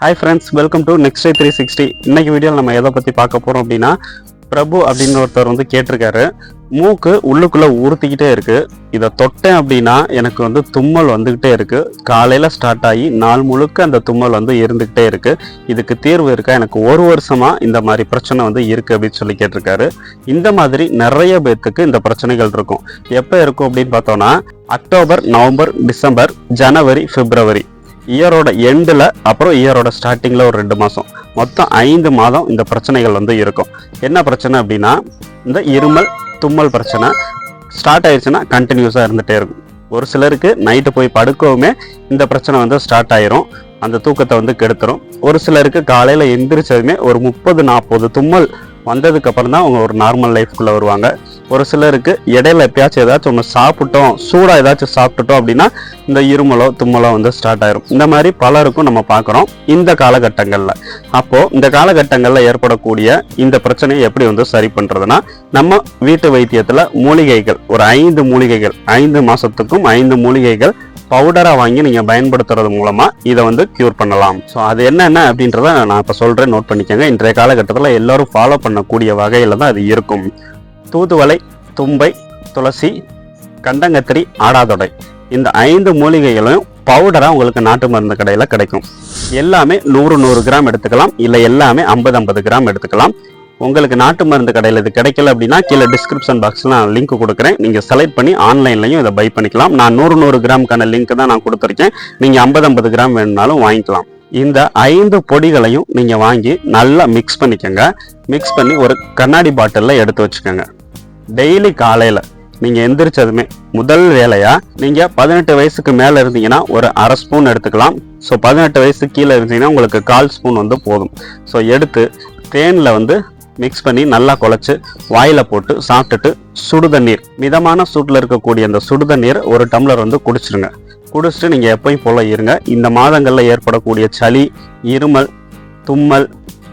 Hi friends, welcome to Next Day 360. இன்னைக்கு வீடியோவில் நம்ம எதை பற்றி பார்க்க போகிறோம் அப்படின்னா, பிரபு அப்படின்னு ஒருத்தர் வந்து கேட்டிருக்காரு. மூக்கு உள்ளுக்குள்ளே உறுத்திக்கிட்டே இருக்குது. இதை தொட்டேன் அப்படின்னா எனக்கு வந்து தும்மல் வந்துக்கிட்டே இருக்குது. காலையில் ஸ்டார்ட் ஆகி நாள் முழுக்க அந்த தும்மல் வந்து இருந்துக்கிட்டே இருக்குது. இதுக்கு தீர்வு இருக்கா? எனக்கு ஒரு வருஷமாக இந்த மாதிரி பிரச்சனை வந்து இருக்குது அப்படின்னு சொல்லி கேட்டிருக்காரு. இந்த மாதிரி நிறைய பேர்த்துக்கு இந்த பிரச்சனைகள் இருக்கும். எப்போ இருக்கும் அப்படின்னு பார்த்தோன்னா, அக்டோபர், நவம்பர், டிசம்பர், ஜனவரி, பிப்ரவரி இயரோட எண்டில், அப்புறம் இயரோட ஸ்டார்டிங்கில் ஒரு 2 மாதம், மொத்தம் 5 மாதம் இந்த பிரச்சனைகள் வந்து இருக்கும். என்ன பிரச்சனை அப்படின்னா, இந்த இருமல் தும்மல் பிரச்சனை ஸ்டார்ட் ஆயிடுச்சுன்னா கண்டினியூஸாக இருந்துகிட்டே இருக்கும். ஒரு சிலருக்கு நைட்டு போய் படுக்கவுமே இந்த பிரச்சனை வந்து ஸ்டார்ட் ஆயிரும், அந்த தூக்கத்தை வந்து கெடுத்துரும். ஒரு சிலருக்கு காலையில் எந்திரிச்சதுமே ஒரு 30-40 தும்மல் வந்ததுக்கு அப்புறம் தான் அவங்க ஒரு நார்மல் லைஃப்குள்ளே வருவாங்க. ஒரு சிலருக்கு இடையில எப்பயாச்சும் ஏதாச்சும் ஒன்று சாப்பிட்டோம், சூடாக ஏதாச்சும் சாப்பிட்டுட்டோம் அப்படின்னா இந்த இருமலோ தும்மலோ வந்து ஸ்டார்ட் ஆயிரும். இந்த மாதிரி பலருக்கும் நம்ம பார்க்குறோம் இந்த காலகட்டங்களில். அப்போது இந்த காலகட்டங்களில் ஏற்படக்கூடிய இந்த பிரச்சனையை எப்படி வந்து சரி பண்ணுறதுனா, நம்ம வீட்டு வைத்தியத்தில் மூலிகைகள் ஒரு 5 மூலிகைகள், 5 மாதத்துக்கும் 5 மூலிகைகள் பவுடராக வாங்கி நீங்கள் பயன்படுத்துறது மூலமாக இதை வந்து க்யூர் பண்ணலாம். ஸோ அது என்னென்ன அப்படின்றத நான் இப்போ சொல்கிறேன், நோட் பண்ணிக்கோங்க. இன்றைய காலகட்டத்தில் எல்லோரும் ஃபாலோ பண்ணக்கூடிய வகையில் தான் அது இருக்கும். தூதுவளை, தும்பை, துளசி, கண்டங்கத்திரி, ஆடாதொடை, இந்த 5 மூலிகைகளும் பவுடராக உங்களுக்கு நாட்டு மருந்து கடையில் கிடைக்கும். எல்லாமே 100 கிராம் எடுத்துக்கலாம், இல்லை எல்லாமே 50 கிராம் எடுத்துக்கலாம். உங்களுக்கு நாட்டு மருந்து கடையில் இது கிடைக்கல அப்படின்னா கீழே டிஸ்கிரிப்ஷன் பாக்ஸில் நான் லிங்க் கொடுக்குறேன். நீங்கள் செலக்ட் பண்ணி ஆன்லைன்லையும் இதை பை பண்ணிக்கலாம். நான் 100 கிராமுக்கான லிங்க் தான் நான் கொடுத்துருக்கேன். நீங்கள் 50 கிராம் வேணுனாலும் வாங்கிக்கலாம். இந்த 5 பொடிகளையும் நீங்கள் வாங்கி நல்லா மிக்ஸ் பண்ணிக்கோங்க. மிக்ஸ் பண்ணி ஒரு கண்ணாடி பாட்டிலில் எடுத்து வச்சுக்கோங்க. டெய்லி காலையில் நீங்கள் எந்திரிச்சதுமே முதல் வேலையாக நீங்கள் 18 வயசுக்கு மேலே இருந்தீங்கன்னா ஒரு 1/2 ஸ்பூன் எடுத்துக்கலாம். ஸோ 18 வயசுக்கு கீழே இருந்தீங்கன்னா உங்களுக்கு 1/4 ஸ்பூன் வந்து போதும். ஸோ எடுத்து தேனில் வந்து மிக்ஸ் பண்ணி நல்லா குழச்சி வாயில் போட்டு சாப்பிட்டுட்டு சுடுதண்ணீர், மிதமான சூட்டில் இருக்கக்கூடிய அந்த சுடுதண்ணீர் 1 டம்ளர் வந்து குடிச்சிருங்க. குடிச்சிட்டு நீங்கள் எப்பயும் போல இருங்க. இந்த மாதங்களில் ஏற்படக்கூடிய சளி, இருமல், தும்மல்,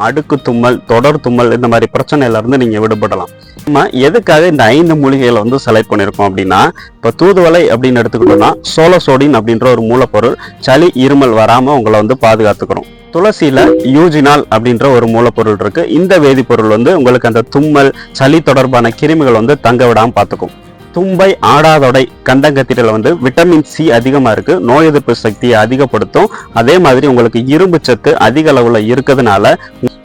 அடுக்கு தும்மல், தொடர் தும்மல், இந்த மாதிரி பிரச்சனையிலேருந்து நீங்கள் விடுபடலாம். நம்ம எதுக்காக இந்த 5 மூலிகைகளை வந்து செலக்ட் பண்ணியிருக்கோம் அப்படின்னா, இப்போ தூதுவளை அப்படின்னு எடுத்துக்கிட்டோம்னா சோலோசோடின் அப்படின்ற ஒரு மூலப்பொருள் சளி இருமல் வராமல் உங்களை வந்து பாதுகாத்துக்கிறோம். துளசியில யூஜினால் அப்படின்ற ஒரு மூலப்பொருள் இருக்கு. இந்த வேதிப்பொருள் வந்து உங்களுக்கு அந்த தும்மல், சளி தொடர்பான கிருமிகள் வந்து தங்க விடாம பார்த்துக்கும். தும்பை, ஆடாதொடை, கண்டங்கத்திரில வந்து விட்டமின் சி அதிகமா இருக்கு, நோய் எதிர்ப்பு சக்தியை அதிகப்படுத்தும். அதே மாதிரி உங்களுக்கு இரும்பு சத்து அதிக அளவுல இருக்கிறதுனால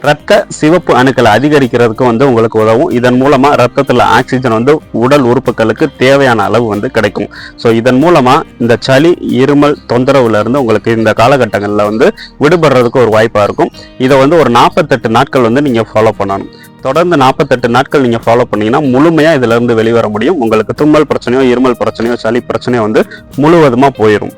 ரத்த சிவப்பு அணுக்களை அதிகரிக்கிறதுக்கு வந்து உங்களுக்கு உதவும். இதன் மூலமா ரத்தத்துல ஆக்சிஜன் வந்து உடல் உறுப்புகளுக்கு தேவையான அளவு வந்து கிடைக்கும். ஸோ இதன் மூலமா இந்த சளி இருமல் தொந்தரவுல இருந்து உங்களுக்கு இந்த காலகட்டங்களில் வந்து விடுபடுறதுக்கு ஒரு வாய்ப்பா இருக்கும். இதை வந்து ஒரு 48 நாட்கள் வந்து நீங்க ஃபாலோ பண்ணணும். தொடர்ந்து 48 நாட்கள் நீங்க ஃபாலோ பண்ணீங்கன்னா முழுமையா இதுல இருந்து வெளிவர முடியும். உங்களுக்கு தும்மல் பிரச்சனையோ, இருமல் பிரச்சனையோ, சளி பிரச்சனையோ வந்து முழுவதுமா போயிடும்.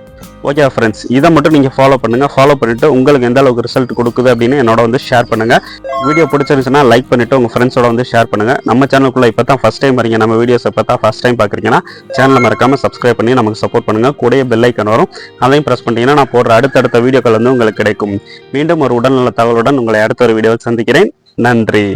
ஓகே ஃப்ரெண்ட்ஸ், இதை மட்டும் நீங்கள் ஃபாலோ பண்ணுங்கள். ஃபாலோ பண்ணிவிட்டு உங்களுக்கு எந்த அளவுக்கு ரிசல்ட் கொடுக்குது அப்படின்னு என்னோட வந்து ஷேர் பண்ணுங்கள். வீடியோ பிடிச்சிருந்துச்சுன்னா லைக் பண்ணிவிட்டு உங்கள் ஃப்ரெண்ட்ஸோட வந்து ஷேர் பண்ணுங்கள். நம்ம சேனலுக்குள்ளே இப்போ தான் ஃபஸ்ட் டைம் வரீங்க, நம்ம வீடியோஸ் இப்போ தான் ஃபஸ்ட் டைம் பார்க்குறீங்கன்னா சேனலை மறக்காமல் சப்ஸ்கிரைப் பண்ணி நமக்கு சப்போர்ட் பண்ணுங்கள். கூடயே பெல் ஐக்கன் வரும், அதையும் ப்ரெஸ் பண்ணிட்டீங்கன்னா நான் போடுற அடுத்தடுத்த வீடியோக்கள் வந்து உங்களுக்கு கிடைக்கும். மீண்டும் ஒரு உடல்நல தகவலுடன் உங்களை அடுத்த ஒரு வீடியோவில் சந்திக்கிறேன். நன்றி.